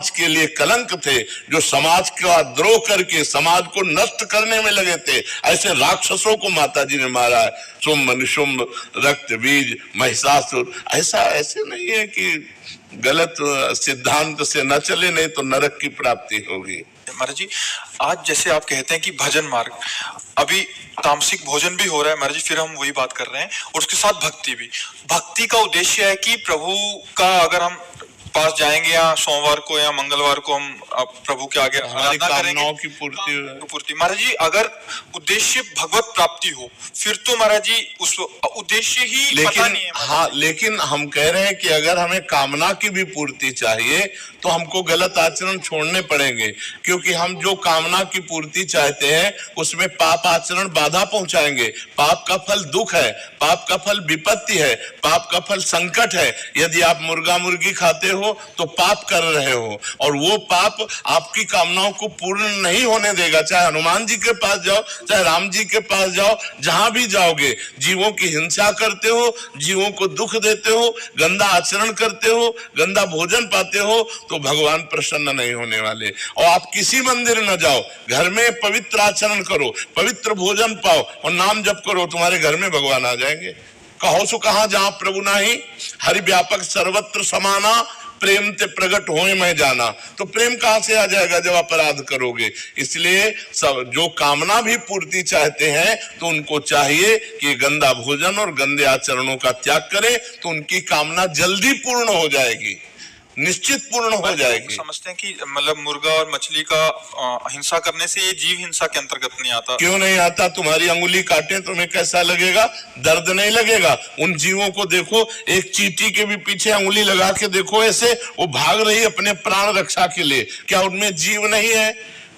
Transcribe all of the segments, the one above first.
के लिए कलंक थे, जो समाज का द्रोह करके समाज को नष्ट करने में लगे थे, ऐसे राक्षसों को माता जी ने मारा है। शुंभ निशुंभ, रक्त बीज, महिषासुर। ऐसे नहीं है कि गलत सिद्धांत से न चले, नहीं तो नरक की प्राप्ति होगी। महाराज जी, आज जैसे आप कहते हैं कि भजन मार्ग, अभी तामसिक भोजन भी हो रहा है महाराज जी, फिर हम वही बात कर रहे हैं, और उसके साथ भक्ति भी। भक्ति का उद्देश्य है कि प्रभु का अगर हम पास जाएंगे या सोमवार को या मंगलवार को हम प्रभु के आगे आराधना करेंगे की पूर्ति। महाराज जी, अगर उद्देश्य भगवत प्राप्ति हो, फिर तो महाराज जी उस उद्देश्य ही पता नहीं है। हाँ, लेकिन हम कह रहे हैं कि अगर हमें कामना की भी पूर्ति चाहिए तो हमको गलत आचरण छोड़ने पड़ेंगे, क्योंकि हम जो कामना की पूर्ति चाहते हैं उसमें पाप आचरण बाधा पहुंचाएंगे। पाप का फल दुख है, पाप का फल विपत्ति है, पाप का फल संकट है। यदि आप मुर्गा मुर्गी खाते हो तो पाप कर रहे हो, और वो पाप आपकी कामनाओं को पूर्ण नहीं होने देगा। चाहे हनुमान जी के पास जाओ, चाहे राम जी के पास जाओ, जहां भी जाओगे जीवों की हिंसा करते हो, जीवों को दुख देते हो, गंदा आचरण करते हो, गंदा भोजन पाते हो, तो भगवान प्रसन्न नहीं होने वाले। और आप किसी मंदिर न जाओ, घर में पवित्र आचरण करो, पवित्र भोजन पाओ और नाम जप करो, तुम्हारे घर में भगवान आ जाएंगे। कहो सो कहां जहां प्रभु नाही, हरि व्यापक सर्वत्र समाना, प्रेम से प्रकट होए मैं जाना। तो प्रेम कहां से आ जाएगा जब अपराध करोगे। इसलिए सब जो कामना भी पूर्ति चाहते हैं तो उनको चाहिए कि गंदा भोजन और गंदे आचरणों का त्याग करें, तो उनकी कामना जल्दी पूर्ण हो जाएगी, निश्चित पूर्ण हो जाएगी। समझते हैं कि मतलब मुर्गा और मछली का हिंसा करने से ये जीव हिंसा के अंतर्गत नहीं आता। क्यों नहीं आता? तुम्हारी अंगुली काटे तुम्हें कैसा लगेगा? दर्द नहीं लगेगा? उन जीवों को देखो, एक चींटी के भी पीछे अंगुली लगा के देखो, ऐसे वो भाग रही अपने प्राण रक्षा के लिए। क्या उनमें जीव नहीं है?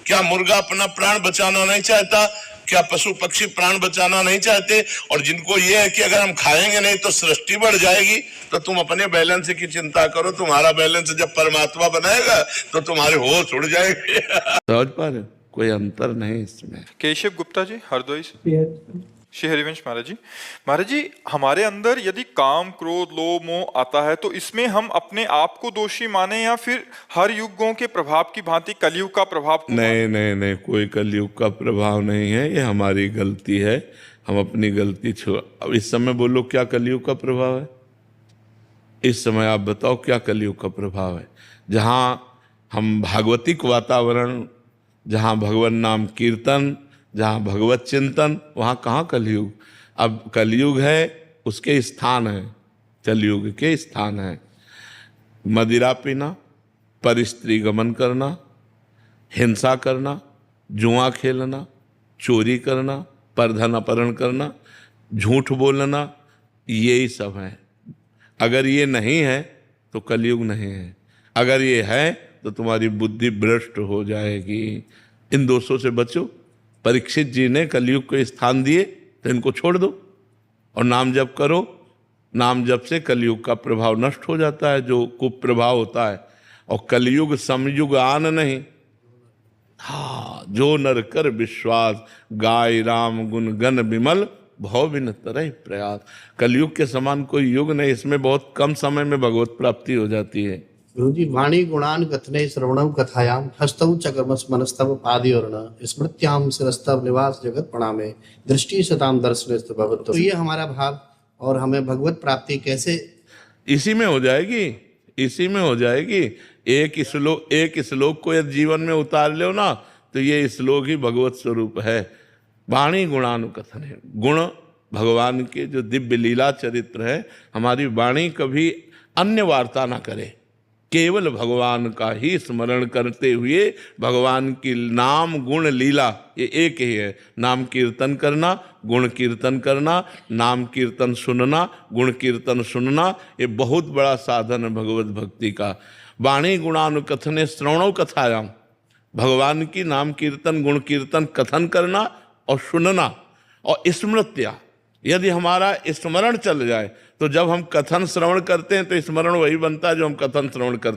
क्या मुर्गा अपना प्राण बचाना नहीं चाहता? क्या पशु पक्षी प्राण बचाना नहीं चाहते? और जिनको ये है कि अगर हम खाएंगे नहीं तो सृष्टि बढ़ जाएगी, तो तुम अपने बैलेंस की चिंता करो। तुम्हारा बैलेंस जब परमात्मा बनाएगा तो तुम्हारे होश उड़ जाएंगे। समझ पा रहे? कोई अंतर नहीं इसमें। केशव गुप्ता जी, हरदोई से। श्री हरिवंश महाराज जी, हमारे अंदर यदि काम, क्रोध, लोभ, मोह आता है तो इसमें हम अपने आप को दोषी माने या फिर हर युगों के प्रभाव की भांति कलयुग का प्रभाव? नहीं, कोई कलयुग का प्रभाव नहीं है, ये हमारी गलती है। हम अपनी गलती छोड़। अब इस समय बोलो क्या कलयुग का प्रभाव है? इस समय आप बताओ क्या कलयुग का प्रभाव है? जहाँ हम भागवतिक वातावरण, जहाँ भगवान नाम कीर्तन, जहाँ भगवत चिंतन, वहाँ कहाँ कलयुग? अब कलयुग है उसके स्थान है, कलयुग के स्थान है मदिरा पीना, परस्त्री गमन करना, हिंसा करना, जुआ खेलना, चोरी करना, परधन अपहरण करना, झूठ बोलना, यही सब है। अगर ये नहीं है तो कलयुग नहीं है। अगर ये है तो तुम्हारी बुद्धि भ्रष्ट हो जाएगी। इन दोषों से बचो। परीक्षित जी ने कलयुग को स्थान दिए तो इनको छोड़ दो और नाम जप करो। नाम जप से कलयुग का प्रभाव नष्ट हो जाता है, जो कुप्रभाव होता है। और कलयुग समयुग आन नहीं, हाँ, जो नर कर विश्वास, गाय राम गुण गण विमल, भव बिन तरह प्रयास। कलयुग के समान कोई युग नहीं, इसमें बहुत कम समय में भगवत प्राप्ति हो जाती है। गुरु जी, वाणी गुणान कथने श्रवणम कथायाम हस्तौ च कर्मस मनस्तव पादयोर्न स्मृत्याम शिरस्तव निवास जगत प्रणामे दृष्टि सताम दर्शनस्तु भवतो। तो ये हमारा भाव, और हमें भगवत प्राप्ति कैसे इसी में हो जाएगी, इसी में हो जाएगी। एक श्लोक को यदि जीवन में उतार लो ना, तो ये श्लोक ही भगवत स्वरूप है। वाणी गुणानुकथन है, गुण भगवान के जो दिव्य लीला चरित्र है, हमारी वाणी कभी अन्य वार्ता ना करे, केवल भगवान का ही स्मरण करते हुए भगवान की नाम गुण लीला ये एक ही है। नाम कीर्तन करना, गुण कीर्तन करना, नाम कीर्तन सुनना, गुण कीर्तन सुनना, ये बहुत बड़ा साधन है भगवत भक्ति का। वाणी गुणानुकथने श्रवणों कथायाम, भगवान की नाम कीर्तन गुण कीर्तन कथन करना और सुनना और स्मृत्या। यदि हमारा स्मरण चल जाए तो जब हम कथन श्रवण करते हैं तो स्मरण वही बनता है जो हम कथन श्रवण करते हैं।